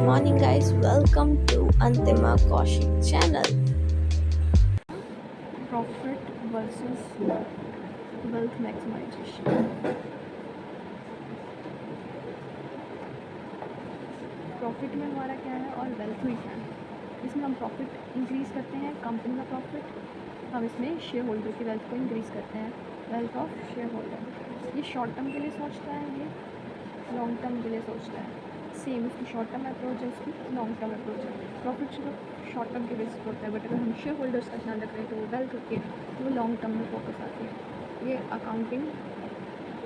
morning, guys. Welcome to Antima Kaushik channel. Profit versus wealth maximization. Profit में हमारा क्या है और वेल्थ में क्या है। इसमें हम प्रॉफिट इंक्रीज़ करते हैं, कंपनी का प्रॉफिट। हम इसमें शेयर होल्डर की वेल्थ को इंक्रीज़ करते हैं, वेल्थ ऑफ शेयर होल्डर। ये शॉर्ट टर्म के लिए सोचता है, ये लॉन्ग टर्म के लिए सोचता है। सेम इसकी शॉर्ट टर्म अप्रोच है, इसकी लॉन्ग टर्म अप्रोच है। प्रॉफिट सिर्फ शॉर्ट टर्म के बेसिस पर होता है, बट अगर हम शेयर होल्डर्स का ध्यान रख रहे हैं तो वो वेल्थ होती है, तो वो लॉन्ग टर्म में फोकस आती है। ये अकाउंटिंग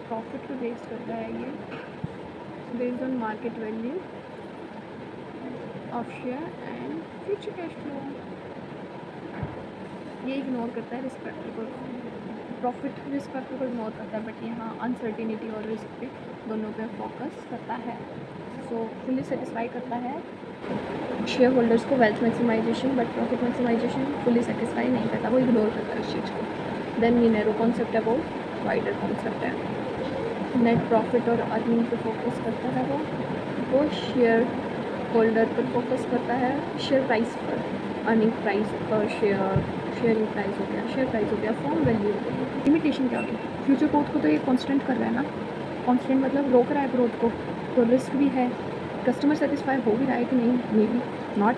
प्रॉफिट को बेस्ड करता है, ये based on market value of share and future cash flow. ये इग्नोर करता है रिस्क फैक्टर को, प्रॉफिट रिस्क फैक्टर को इग्नोर करता है, बट यहाँ अनसर्टिनिटी और रिस्क पे दोनों पे फोकस करता है। सो फुली सेटिस्फाई करता है शेयर होल्डर्स को wealth maximisation, but profit maximisation fully satisfy नहीं करता, वो इग्नोर करता है उस चीज़ को। देन ये नैरो कॉन्सेप्ट है, वो वाइडर कॉन्सेप्ट है। नेट प्रॉफिट और अर्निंग पे फोकस करता है, वो शेयर होल्डर पर फोकस करता है, शेयर प्राइस पर, अर्निंग प्राइस पर शेयर, शेयरिंग प्राइस हो गया, शेयर प्राइस हो गया, फॉर्म वैल्यू हो गई। लिमिटेशन क्या होगी, फ्यूचर ग्रोथ को तो ये कांस्टेंट कर रहा है ना, कांस्टेंट मतलब रोक रहा है ग्रोथ को, तो रिस्क भी है। कस्टमर सेटिस्फाई हो भी रहा है कि नहीं, मे बी नॉट,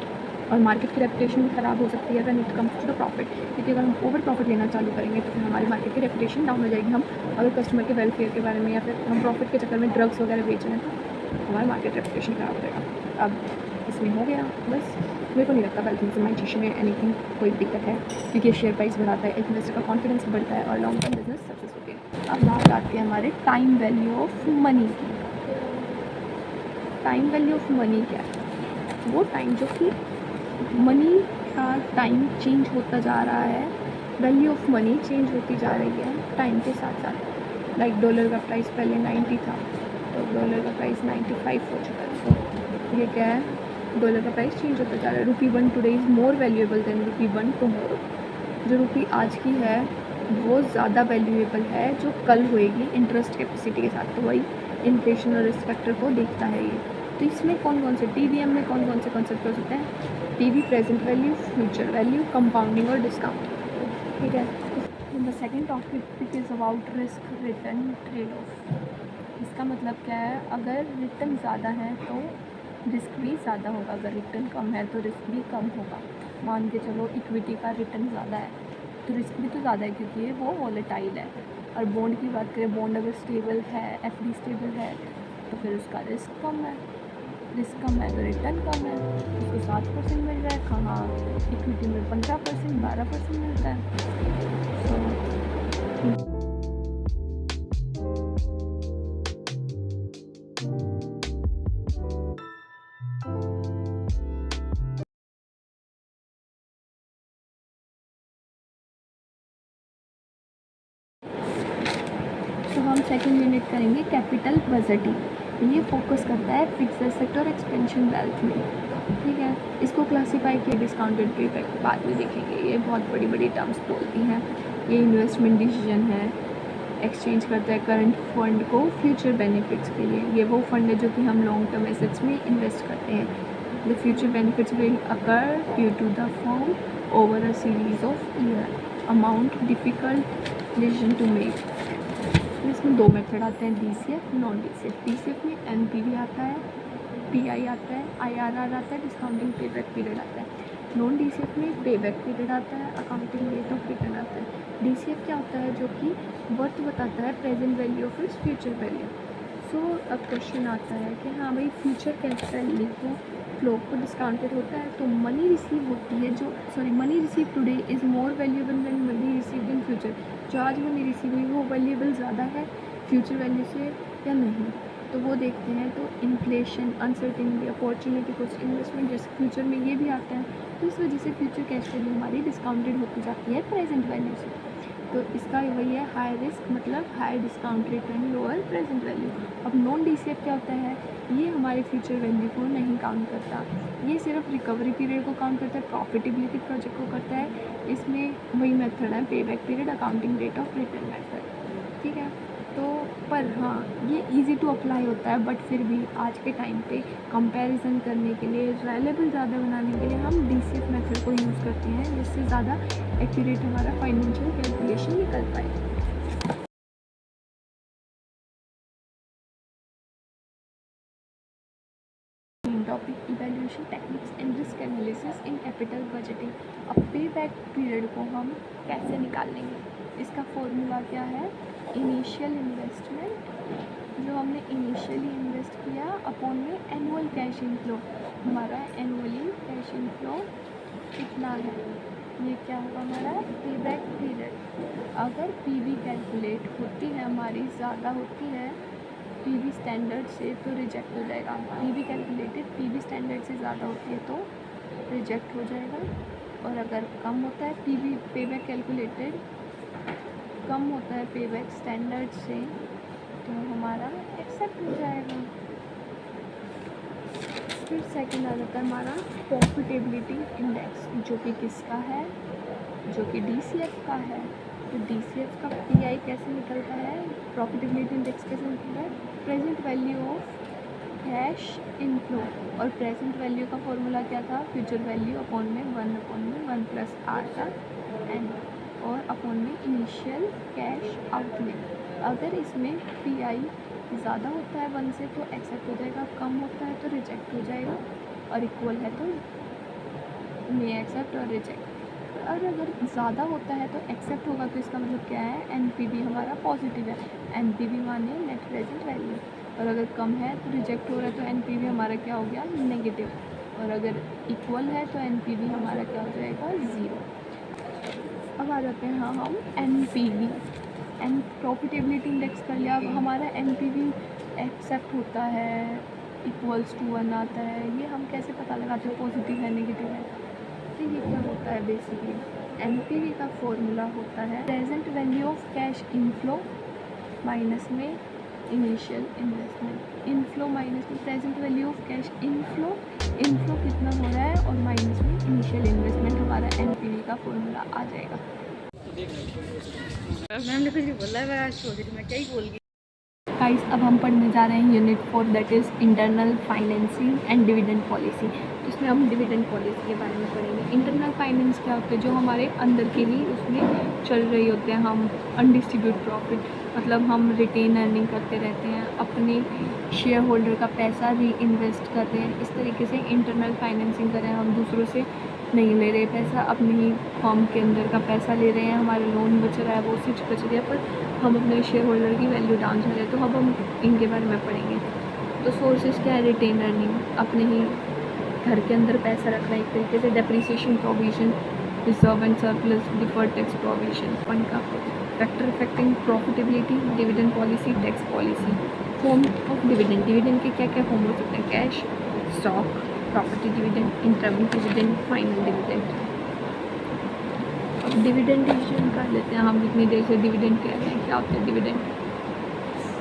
और मार्केट की रेपुटेशन भी ख़राब हो सकती है when it comes to the profit, क्योंकि अगर हम ओवर प्रॉफिट लेना चालू करेंगे तो फिर हमारी मार्केट की रेपुटेशन डाउन हो जाएगी। हम अगर कस्टमर के वेलफेयर के बारे में या फिर हम प्रॉफिट के चक्कर में ड्रग्स वगैरह बेच रहे हैं तो हमारी मार्केट रेपुटेशन ख़राब हो जाएगा। अब इसमें हो गया बस। मेरे को नहीं लगता वेल्थ मैक्सिमाइजेशन में एनीथिंग कोई दिक्कत है, क्योंकि शेयर प्राइस बढ़ाता है, इन्वेस्टर का कॉन्फिडेंस बढ़ता है और लॉन्ग टर्म बिजनेस सक्सेस होती है। अब बात आती है हमारे टाइम वैल्यू ऑफ मनी की। टाइम वैल्यू ऑफ मनी क्या है, वो टाइम जो कि मनी का टाइम चेंज होता जा रहा है, वैल्यू ऑफ मनी चेंज होती जा रही है टाइम के साथ साथ। लाइक डॉलर का प्राइस पहले 90 था, तो डॉलर का प्राइस 95 हो चुका है। सो ये क्या है, डॉलर का प्राइस चेंज होता जा रहा है। रुपी 1 today is more valuable then rupee 1 tomorrow. जो रुपी आज की है वो ज़्यादा वैल्यूएबल है जो कल होएगी इंटरेस्ट कैपेसिटी के साथ। तो वही इन्फ्लेशन और रिस्क फैक्टर को देखता है ये। तो इसमें कौन कौन से TVM में कौन कौन से कॉन्सेप्ट हो सकते हैं, PV present value, future value, compounding और डिस्काउंट। ठीक है। The second topic is about risk return trade off. इसका मतलब क्या है, अगर रिटर्न ज़्यादा है तो रिस्क भी ज़्यादा होगा, अगर रिटर्न कम है तो रिस्क भी कम होगा। मान के चलो इक्विटी का रिटर्न ज़्यादा है तो रिस्क भी तो ज़्यादा है, क्योंकि ये वो वॉलेटाइल है। और बॉन्ड की बात करें, बॉन्ड अगर स्टेबल है, FD स्टेबल है, तो फिर उसका रिस्क कम है। रिस्क कम है तो रिटर्न कम है, उसको 7% मिल रहा है, कहाँ इक्विटी में 15%, 12% मिलता है। तो हम सेकंड यूनिट करेंगे कैपिटल बजटिंग। ये फोकस करता है फिक्स्ड एसेट और एक्सपेंशन वेल्थ में। ठीक है, इसको क्लासीफाई किया डिस्काउंटेड पे इफेक्ट बाद में देखेंगे। ये बहुत बड़ी बड़ी टर्म्स बोलती हैं। ये इन्वेस्टमेंट डिसीजन है, एक्सचेंज करता है करंट फंड को फ्यूचर बेनिफिट्स के लिए। ये वो फंड है जो कि हम लॉन्ग टर्म एसेट्स में इन्वेस्ट करते हैं। The future benefits will accrue due to the firm over a series of year. Amount difficult decision to make. इसमें दो मेथड आते हैं, DCF, नॉन DCF। DCF में NPV आता है, PI आता है, IRR आता है, डिस्काउंटिंग पेबैक पीरियड आता है। नॉन DCF में पेबैक पीरियड आता है, अकाउंटिंग रेट ऑफ रिटर्न आता है। DCF क्या होता है, जो कि वर्थ बताता है, present value of its future value. So अब क्वेश्चन आता है कि हाँ भाई, फ्यूचर कैश वैल्यू को फ्लो को डिस्काउंटेड होता है तो मनी रिसीव होती है, जो money receive today is more valuable than money received in future. जो आज मनी रिसीव हुई वो वैल्यूएबल ज़्यादा है फ्यूचर वैल्यू से या नहीं, तो वो देखते हैं। तो inflation, uncertainty, opportunity cost, investment जैसे फ्यूचर में ये भी आता है, तो इस वजह से फ्यूचर कैश वैल्यू हमारी डिस्काउंटेड होती जाती है प्रेजेंट वैल्यू से। तो इसका वही है, हाई रिस्क मतलब high discount return, lower present value. अब नॉन DCF क्या होता है, ये हमारे फ्यूचर वैल्यू को नहीं काउंट करता, ये सिर्फ रिकवरी पीरियड को काउंट करता है, प्रॉफिटेबिलिटी प्रोजेक्ट को करता है। इसमें वही मेथड है, payback period, accounting rate of return method. ठीक है, तो पर हाँ, ये इजी टू अप्लाई होता है, बट फिर भी आज के टाइम पे कंपैरिजन करने के लिए, रिलायबल ज़्यादा बनाने के लिए हम DCF मेथड को यूज़ करते हैं, जिससे ज़्यादा एक्यूरेट हमारा फाइनेंशियल कैलकुलेशन निकल पाए। Topic evaluation techniques and risk analysis in capital budgeting. अब पे बैक पीरियड को हम कैसे निकाल लेंगे, इसका फॉर्मूला क्या है, इनिशियल इन्वेस्टमेंट, जो हमने इनिशियली इन्वेस्ट किया अपॉन में एनुअल कैश इनफ्लो। हमारा एनुअली कैश इनफ्लो कितना है, ये क्या होगा हमारा पे बैक पीरियड। अगर पीवी कैलकुलेट होती है हमारी ज़्यादा होती है पीवी स्टैंडर्ड से तो रिजेक्ट हो जाएगा। पीवी कैलकुलेटेड पीवी स्टैंडर्ड से ज़्यादा होती है तो रिजेक्ट हो जाएगा, और अगर कम होता है पीवी पेबैक कैलकुलेटेड कम होता है पेबैक स्टैंडर्ड से तो हमारा एक्सेप्ट हो जाएगा। फिर सेकंड आ जाता है हमारा प्रॉफिटेबिलिटी इंडेक्स, जो कि किसका है, जो कि DCF का है। तो DCF का PI कैसे निकलता है, प्रॉफिटेबिलिटी इंडेक्स कैसे निकलता है, present value of cash inflow, और प्रेजेंट वैल्यू का फॉर्मूला क्या था, फ्यूचर वैल्यू अपॉन में 1 प्लस R का N, और अपॉन में इनिशियल कैश आउटले। अगर इसमें PI ज़्यादा होता है 1 से तो एक्सेप्ट हो जाएगा, कम होता है तो रिजेक्ट हो जाएगा, और इक्वल है तो मे एक्सेप्ट और रिजेक्ट। और अगर ज़्यादा होता है तो एक्सेप्ट होगा, तो इसका मतलब क्या है, NPV हमारा पॉजिटिव है, NPV माने नेट प्रेजेंट वैल्यू, और अगर कम है तो रिजेक्ट हो रहा है तो NPV हमारा क्या हो गया, नेगेटिव, और अगर इक्वल है तो NPV हमारा क्या हो जाएगा, 0। अब आ जाते हैं हम NPV एंड प्रॉफिटेबिलिटी इंडेक्स कर लिया। अब हमारा NPV एक्सेप्ट होता है इक्वल्स टू 1 आता है, ये हम कैसे पता लगाते हैं पॉजिटिव है नेगेटिव है। तो ये क्या होता है, बेसिकली NPV का फॉर्मूला होता है present value of cash inflow minus में इनिशियल इन्वेस्टमेंट, इनफ्लो माइनस में present value of cash inflow, inflow कितना हो रहा है, और माइनस में इनिशियल इन्वेस्टमेंट, हमारा NPV का फॉर्मूला आ जाएगा। मैम ने कुछ नहीं बोला है, मैं आज सोच रही मैं क्या ही बोल गई। गाइस, अब हम पढ़ने जा रहे हैं unit 4, that is internal financing and dividend policy. जिसमें हम डिविडेंड पॉलिसी के बारे में पढ़ेंगे। इंटरनल फाइनेंस क्या होता है, जो हमारे अंदर के ही उसमें चल रही होते हैं, हम अनडिस्ट्रीब्यूट प्रॉफिट, मतलब हम रिटेन अर्निंग करते रहते हैं, अपने शेयर होल्डर का पैसा री इन्वेस्ट करते हैं, इस तरीके से इंटरनल फाइनेंसिंग कर रहे हैं। हम दूसरों से नहीं ले रहे पैसा, अपने ही फॉर्म के अंदर का पैसा ले रहे हैं, हमारा लोन बच रहा है, वो कुछ बच रहा है, पर हम अपने शेयर होल्डर की वैल्यू डाउन कर रहे हैं। तो अब हम इनके बारे में पढ़ेंगे। तो सोर्सेज क्या है, रिटेन अर्निंग, अपने ही घर के अंदर पैसा रखना, एक तरीके से depreciation provision, reserve and surplus, deferred tax provision, fund का factor affecting profitability, dividend policy, tax policy. Form of dividend, dividend के क्या क्या फॉर्म हो सकते हैं, cash, stock, property dividend, interim dividend, final dividend. अब डिविडेंड डिसीजन कर लेते हैं हम, इतनी देर से डिविडेंड कह रहे हैं, क्या होता है डिविडेंड,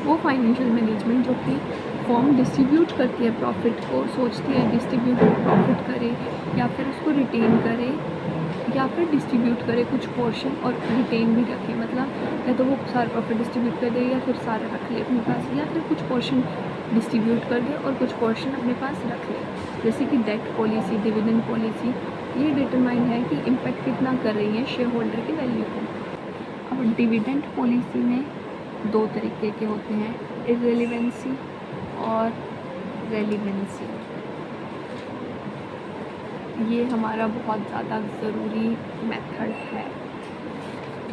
वो फाइनेंशियल मैनेजमेंट जो कि फॉर्म डिस्ट्रीब्यूट करती है प्रॉफिट को, सोचती है डिस्ट्रीब्यूट प्रॉफिट करे या फिर उसको रिटेन करे या फिर डिस्ट्रीब्यूट करे कुछ पोर्शन और रिटेन भी रखे, मतलब या तो वो सारा प्रॉफिट डिस्ट्रीब्यूट कर दे या फिर सारा रख ले अपने पास, या फिर कुछ पोर्शन डिस्ट्रीब्यूट कर दे और कुछ पोर्शन अपने पास रख ले। जैसे कि डेट पॉलिसी, डिविडेंड पॉलिसी, ये डिटरमाइन है कि इम्पैक्ट कितना कर रही है शेयर होल्डर की वैल्यू को। अब डिविडेंड पॉलिसी में दो तरीके के होते हैं, इर्रेलेवेंसी और रेलिवेंसी। ये हमारा बहुत ज़्यादा ज़रूरी मेथड है,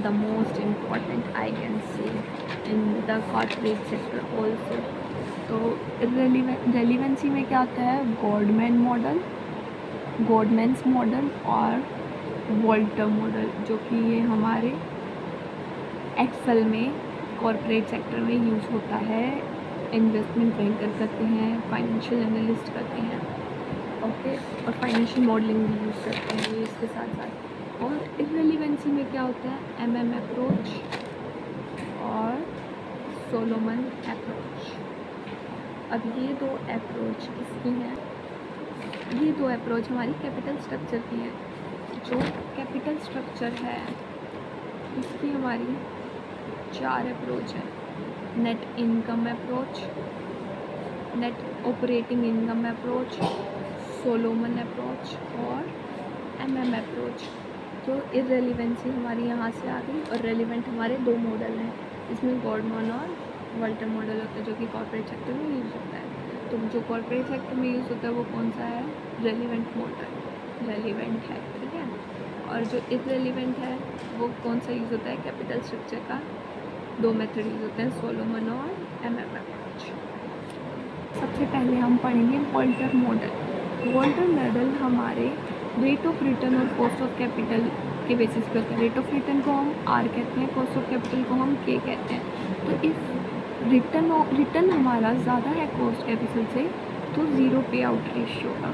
the most important I can say in the corporate sector also. तो रेलिवेंसी में क्या आता है, गॉडमैन्स मॉडल और वॉल्टर मॉडल, जो कि ये हमारे एक्सेल में कॉर्पोरेट सेक्टर में यूज़ होता है। इन्वेस्टमेंट बैंकर करते हैं, फाइनेंशियल एनालिस्ट करते हैं, ओके, और फाइनेंशियल मॉडलिंग भी यूज़ करते हैं ये इसके साथ साथ। और इर्रेलेवेंसी में क्या होता है, MM अप्रोच और सोलोमन अप्रोच। अब ये दो अप्रोच किसकी हैं, ये दो अप्रोच हमारी कैपिटल स्ट्रक्चर की है। जो कैपिटल स्ट्रक्चर है इसकी हमारी 4 अप्रोच है। Net income approach, net operating income approach, Solomon approach और एमएम अप्रोच। तो इररेलेवेंसी हमारी यहाँ से आ गई और रेलिवेंट हमारे दो मॉडल हैं, इसमें गॉर्डमन और वॉल्टर मॉडल होता है जो कि कॉर्पोरेट सेक्टर में यूज़ होता है। तो जो कॉर्पोरेट सेक्टर में यूज़ होता है वो कौन सा है, रेलिवेंट मॉडल रेलिवेंट है, ठीक है। और जो इररेलेवेंट है वो कौन सा यूज़ होता है, कैपिटल स्ट्रक्चर का दो मेथड यूज़ होते हैं, सोलोमन और एमएम अप्रोच। सबसे पहले हम पढ़ेंगे वॉल्टर मॉडल। वॉल्टर मॉडल हमारे रेट ऑफ रिटर्न और कॉस्ट ऑफ कैपिटल के बेसिस पे होता है। रेट ऑफ रिटर्न को हम आर कहते हैं, कॉस्ट ऑफ कैपिटल को हम के कहते हैं। तो इस रिटर्न हमारा ज़्यादा है कॉस्ट कैपिटल से तो ज़ीरो पे आउट रेशियो का,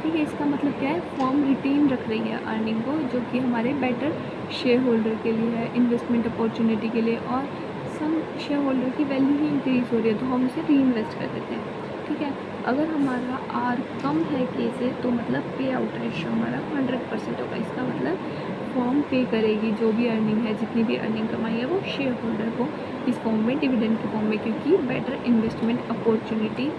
ठीक है। इसका मतलब क्या है, फर्म रिटेन रख रही है अर्निंग को, जो कि हमारे बेटर शेयर होल्डर के लिए है, इन्वेस्टमेंट अपॉर्चुनिटी के लिए, और सम शेयर होल्डर की वैल्यू ही इंक्रीज़ हो रही है तो हम उसे री इन्वेस्ट कर देते हैं, ठीक है। अगर हमारा आर कम है के से तो मतलब पे आउट रेशियो हमारा 100% होगा। इसका मतलब फर्म पे करेगी जो भी अर्निंग है, जितनी भी अर्निंग कमाई है वो शेयर होल्डर को इस फॉर्म में, डिविडेंड के फॉर्म में, क्योंकि better investment opportunity,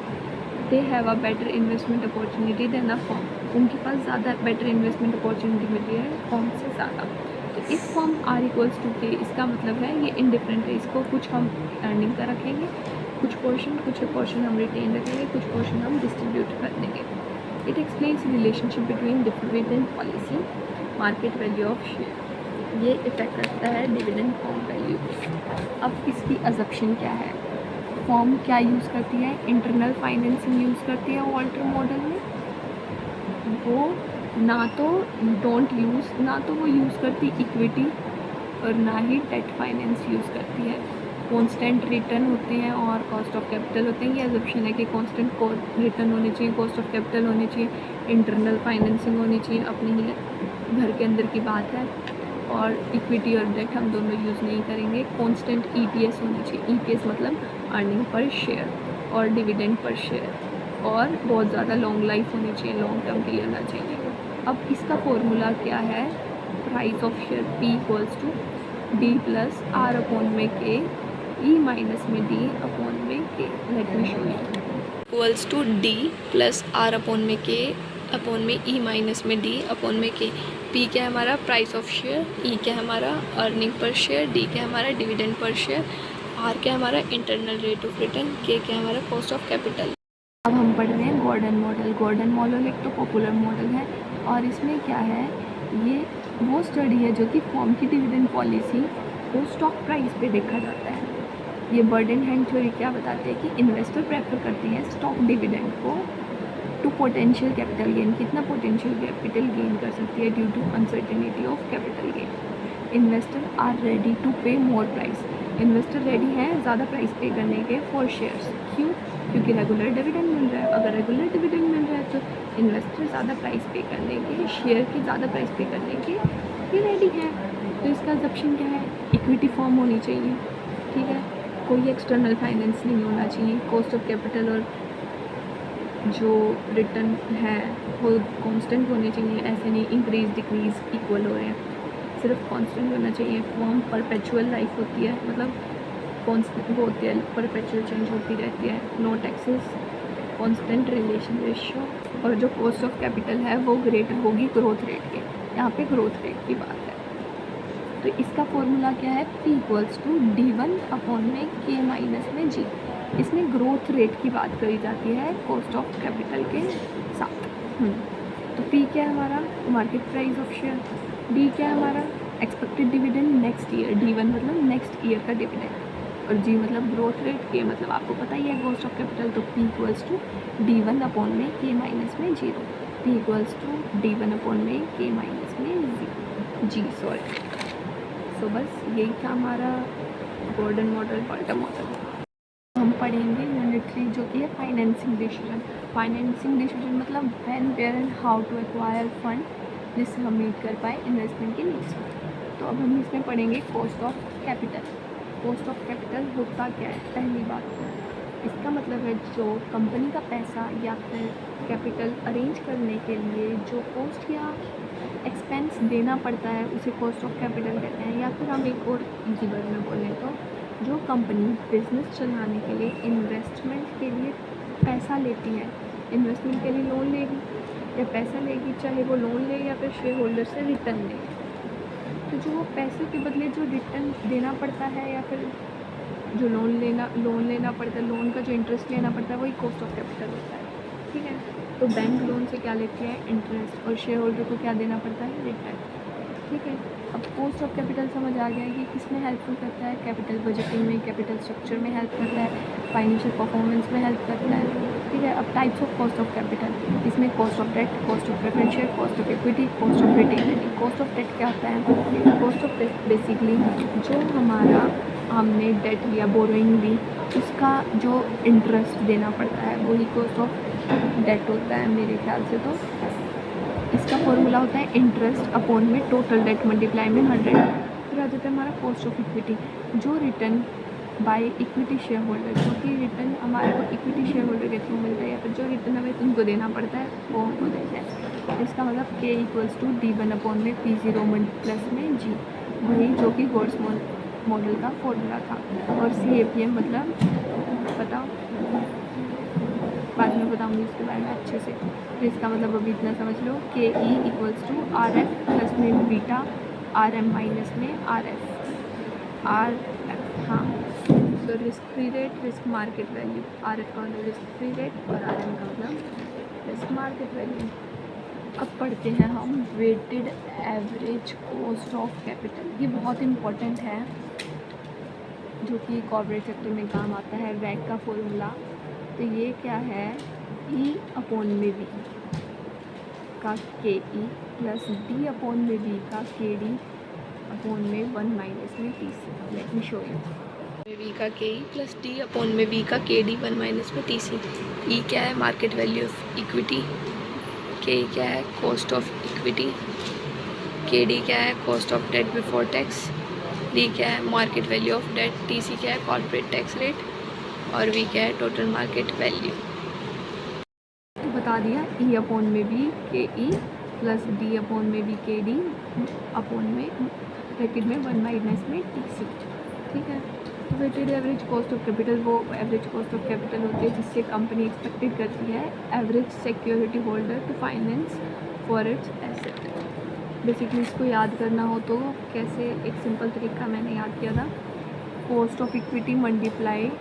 they have a better investment opportunity than a firm. उनके पास ज़्यादा बेटर इन्वेस्टमेंट अपॉर्चुनिटी मिल रही है फर्म से ज़्यादा। तो इस फॉर्म आर इक्वल्स टू के, इसका मतलब है ये इंडिफरेंट है, इसको कुछ हम अर्निंग का रखेंगे, कुछ पोर्शन हम रिटेन रखेंगे, कुछ पोर्शन हम डिस्ट्रीब्यूट कर देंगे। It explains relationship between dividend policy, market value of share. ये इफेक्ट करता है डिविडेंड फॉर्म वैल्यू पे। अब इसकी अजप्शन क्या है, फॉर्म क्या यूज़ करती है, इंटरनल फाइनेंसिंग यूज़ करती है वॉल्टर मॉडल में। वो ना तो वो यूज़ करती इक्विटी और ना ही डेट फाइनेंस यूज़ करती है। कांस्टेंट रिटर्न होते हैं और कॉस्ट ऑफ कैपिटल होते हैं। ये अजप्शन है कि कांस्टेंट रिटर्न होने चाहिए, कॉस्ट ऑफ कैपिटल होनी चाहिए, इंटरनल फाइनेंसिंग होनी चाहिए, अपने ही घर के अंदर की बात है, और इक्विटी और डेट हम दोनों यूज़ नहीं करेंगे। कांस्टेंट ईपीएस होनी चाहिए, ईपीएस मतलब अर्निंग पर शेयर, और डिविडेंड पर शेयर, और बहुत ज़्यादा लॉन्ग लाइफ होनी चाहिए, लॉन्ग टर्म के लिए होना चाहिए। अब इसका फॉर्मूला क्या है, price of share P equals to D plus R upon में के, ई माइनस में डी अपॉन में K. Let me show you, equals to D plus R upon में के अपॉन में ई माइनस में D upon में K. P क्या है हमारा, प्राइस ऑफ शेयर, ई क्या है हमारा, अर्निंग पर शेयर, डी क्या है हमारा, डिविडेंड पर शेयर, आर क्या है हमारा, इंटरनल रेट ऑफ रिटर्न, के क्या है हमारा, कॉस्ट ऑफ कैपिटल। अब हम पढ़ रहे हैं गॉर्डन मॉडल। गॉर्डन मॉडल एक तो पॉपुलर मॉडल है, और इसमें क्या है, ये वो स्टडी है जो कि फर्म की डिविडेंड पॉलिसी को स्टॉक प्राइस पे देखा जाता है। ये बर्डन हैंड थ्योरी क्या बताते हैं कि इन्वेस्टर प्रेफर करते हैं स्टॉक डिविडेंड को टू पोटेंशियल कैपिटल गेन। कितना पोटेंशियल कैपिटल गेन कर सकती है due to uncertainty of capital gain. Investor are ready to pay more price. Investor ready हैं ज़्यादा प्राइस पे करने के फॉर शेयर्स। क्यों, क्योंकि रेगुलर डिविडेंड मिल रहा है। अगर रेगुलर डिविडेंड मिल रहा है तो इन्वेस्टर ज़्यादा प्राइस पे करने के, शेयर की ज़्यादा प्राइस पे करने के ये रेडी हैं। तो इसका अजप्शन क्या है, इक्विटी फॉर्म होनी चाहिए, ठीक है, कोई एक्सटर्नल फाइनेंस नहीं होना चाहिए, कॉस्ट ऑफ कैपिटल और जो रिटर्न है वो कांस्टेंट होने चाहिए, ऐसे नहीं इंक्रीज डिक्रीज इक्वल हो रहे हैं, सिर्फ कांस्टेंट होना चाहिए। फॉर्म परपेचुअल लाइफ होती है, मतलब कांस्टेंट वो होती है, परपेचुअल चेंज होती रहती है, no taxes, constant relation ratio, और जो कॉस्ट ऑफ कैपिटल है वो ग्रेटर होगी ग्रोथ रेट के। यहाँ पे ग्रोथ रेट की बात है। तो इसका फॉर्मूला क्या है, P equals to D1 upon में K माइनस में G। इसमें ग्रोथ रेट की बात करी जाती है कॉस्ट ऑफ कैपिटल के साथ। तो P क्या है हमारा, market price of share, D क्या है हमारा, expected dividend next year, D1 मतलब नेक्स्ट ईयर का डिविडेंड, और G मतलब ग्रोथ रेट, K मतलब आपको पता ही है कॉस्ट ऑफ कैपिटल। तो P equals to D1 upon में K माइनस में 0, P equals to D1 upon में K माइनस में G, सॉरी। तो बस यही था हमारा गॉर्डन मॉडल, वॉल्टर मॉडल। हम पढ़ेंगे यूनिट 3 जो कि है फाइनेंसिंग डिसीजन। फाइनेंसिंग डिसीजन मतलब when, where and how to acquire fund जिससे हम मीट कर पाए इन्वेस्टमेंट की नीड्स। तो अब हम इसमें पढ़ेंगे cost of capital. Cost of capital होता क्या है, पहली बात तो इसका मतलब है जो कंपनी का पैसा या फिर कैपिटल अरेंज करने के लिए जो कॉस्ट या एक्सपेंस देना पड़ता है उसे कॉस्ट ऑफ कैपिटल कहते हैं। या फिर हम एक और इजी वर्ड में बोलें तो जो कंपनी बिजनेस चलाने के लिए इन्वेस्टमेंट के लिए पैसा लेती है, इन्वेस्टमेंट के लिए लोन लेगी या पैसा लेगी, चाहे वो लोन ले या फिर शेयर होल्डर से रिटर्न ले, तो जो पैसे के बदले जो रिटर्न देना पड़ता है या फिर जो लोन लेना पड़ता है, लोन का जो इंटरेस्ट लेना पड़ता है, वही कॉस्ट ऑफ कैपिटल होता है। ठीक है, तो बैंक लोन से क्या लेती है? इंटरेस्ट, और शेयर होल्डर को क्या देना पड़ता है? रिटर्न। ठीक है, अब कॉस्ट ऑफ कैपिटल समझ आ गया कि किसमें हेल्पफुल करता है? कैपिटल बजटिंग में, कैपिटल स्ट्रक्चर में हेल्प करता है, फाइनेंशियल परफॉर्मेंस में हेल्प करता है। ठीक है, अब types of cost of capital, इसमें cost of debt, cost of preference share, cost of equity, cost of retain. Cost of debt क्या होता है? कॉस्ट ऑफ डेट बेसिकली जो हमारा हमने डेट लिया, बोरोइंग ली, उसका जो इंटरेस्ट देना पड़ता है वही कॉस्ट ऑफ डेट होता है मेरे ख्याल से। तो इसका फॉर्मूला होता है इंटरेस्ट अपॉन में टोटल डेट मल्टीप्लाई में 100। फिर आ जाता है हमारा कॉस्ट ऑफ इक्विटी, जो return by equity share holder, क्योंकि रिटर्न हमारे को इक्विटी शेयर होल्डर के थ्रू मिलता है या फिर जो रिटर्न हमें उनको देना पड़ता है वो हमको देते हैं। इसका मतलब K = D1 में P0 प्लस में G, वही जो कि गोल्स मॉडल का फॉर्मूला था। और CAPM मतलब बताओ, बाद में बताऊँगी इसके बारे में अच्छे से। तो इसका मतलब अभी इतना समझ लो, KE = RF प्लस में बीटा, RM माइनस में RF। हाँ, तो risk free rate, risk market value, RF का मतलब रिस्क फ्री रेट और RM का मतलब रिस्क मार्केट वैल्यू। अब पढ़ते हैं हम weighted average cost of capital. ये बहुत इम्पोर्टेंट है, जो कि कॉर्पोरेट सेक्टर में काम आता है। वैक का फॉर्मूला तो ये क्या है? E/V का KE प्लस D/V का KD अपॉन में 1 माइनस में TC। Let me show you. V का KE प्लस D/V का KD 1 माइनस में TC। E क्या है? Market value of equity. K क्या है? Cost of equity. KD क्या है? Cost of debt before tax. D क्या है? Market value of debt. TC क्या है? Corporate tax rate. और V क्या है? Total market value. तो बता दिया E/V KE plus D/V KD upon में ब्रैकेट में 1 माइनस में TC। ठीक है, तो weighted average cost of capital वो एवरेज कॉस्ट ऑफ कैपिटल होती है जिससे कंपनी एक्सपेक्टेड करती है average security holder to finance for its asset. Basically इसको याद करना हो तो कैसे, एक सिंपल तरीका मैंने याद किया था, cost of equity multiply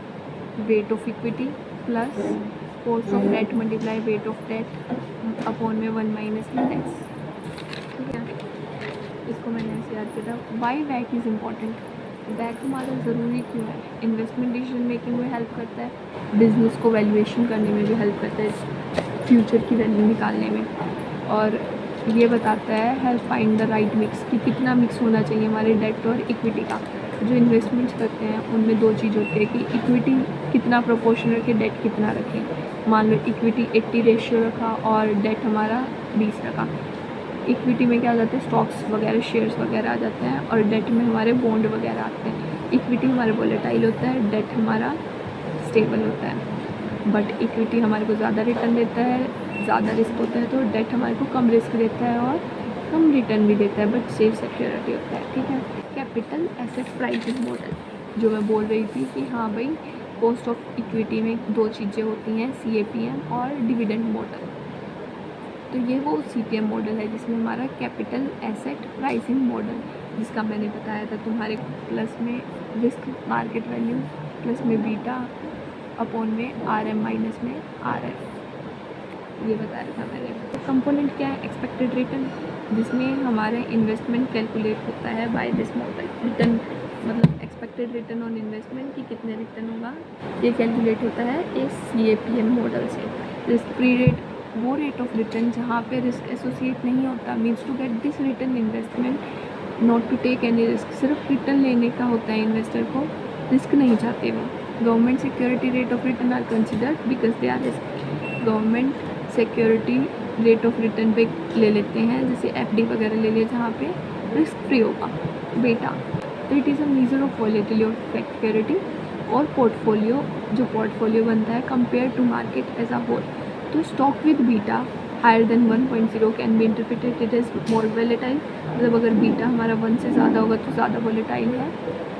weight of equity plus cost of debt multiply weight of debt upon में 1 माइनस में टैक्स। ठीक है, इसको मैंने ऐसे याद किया था। वाई वैक इज़ इम्पॉर्टेंट? वैक हमारा ज़रूरी क्यों है? इन्वेस्टमेंट डिसीजन मेकिंग में हेल्प करता है, बिजनेस को वैल्यूएशन करने में भी हेल्प करता है, फ्यूचर की वैल्यू निकालने में, और ये बताता है help find the right mix कि कितना मिक्स होना चाहिए हमारे डेट और इक्विटी का। जो इन्वेस्टमेंट्स करते हैं उनमें 2 चीज़ होती है कि इक्विटी कितना प्रोपोर्शन रखें, डेट कितना रखें। मान लो इक्विटी 80 रेशियो रखा और डेट हमारा 20 रखा। इक्विटी में क्या आ जाता है? स्टॉक्स वगैरह, शेयर्स वगैरह आ जाते हैं, और डेट में हमारे बॉन्ड वगैरह आते हैं। इक्विटी हमारे वोलेटाइल होता है, डेट हमारा स्टेबल होता है। बट इक्विटी हमारे को ज़्यादा रिटर्न देता है, ज़्यादा रिस्क होता है, तो डेट हमारे को कम रिस्क देता है और कम रिटर्न भी देता है, बट सेफ सिक्योरिटी होता है। ठीक है, कैपिटल एसेट प्राइसिंग मॉडल, जो मैं बोल रही थी कि हाँ भाई, कॉस्ट ऑफ इक्विटी में 2 चीज़ें होती हैं, CAPM और डिविडेंड मॉडल। तो ये वो CPM मॉडल है जिसमें हमारा कैपिटल एसेट प्राइसिंग मॉडल, जिसका मैंने बताया था तुम्हारे प्लस में रिस्क मार्केट वैल्यू प्लस में बीटा अपॉन में RM माइनस में RF, ये बताया था मैंने। तो कंपोनेंट क्या है? एक्सपेक्टेड रिटर्न, जिसमें हमारा इन्वेस्टमेंट कैलकुलेट होता है बाय दिस मॉडल। रिटर्न मतलब एक्सपेक्टेड रिटर्न ऑन इन्वेस्टमेंट कि कितने रिटर्न होगा, ये कैलकुलेट होता है इस CAPM मॉडल से। रिस्क फ्री रेट, वो रेट ऑफ रिटर्न जहाँ पे रिस्क एसोसिएट नहीं होता, means to get this return investment not to take any risk, सिर्फ रिटर्न लेने का होता है, इन्वेस्टर को रिस्क नहीं चाहते वो। Government security rate of return are considered because they are risk. Government security rate of return पे ले लेते हैं, जैसे FD वगैरह ले लिए जहाँ पे रिस्क फ्री होगा बेटा। तो it is a measure of volatility of security और पोर्टफोलियो, जो पोर्टफोलियो बनता है compare to market as a whole. तो stock with beta higher than 1.0 can be interpreted it is more volatile, मतलब अगर बीटा हमारा 1 से ज़्यादा होगा तो ज़्यादा वोलेटाइल है।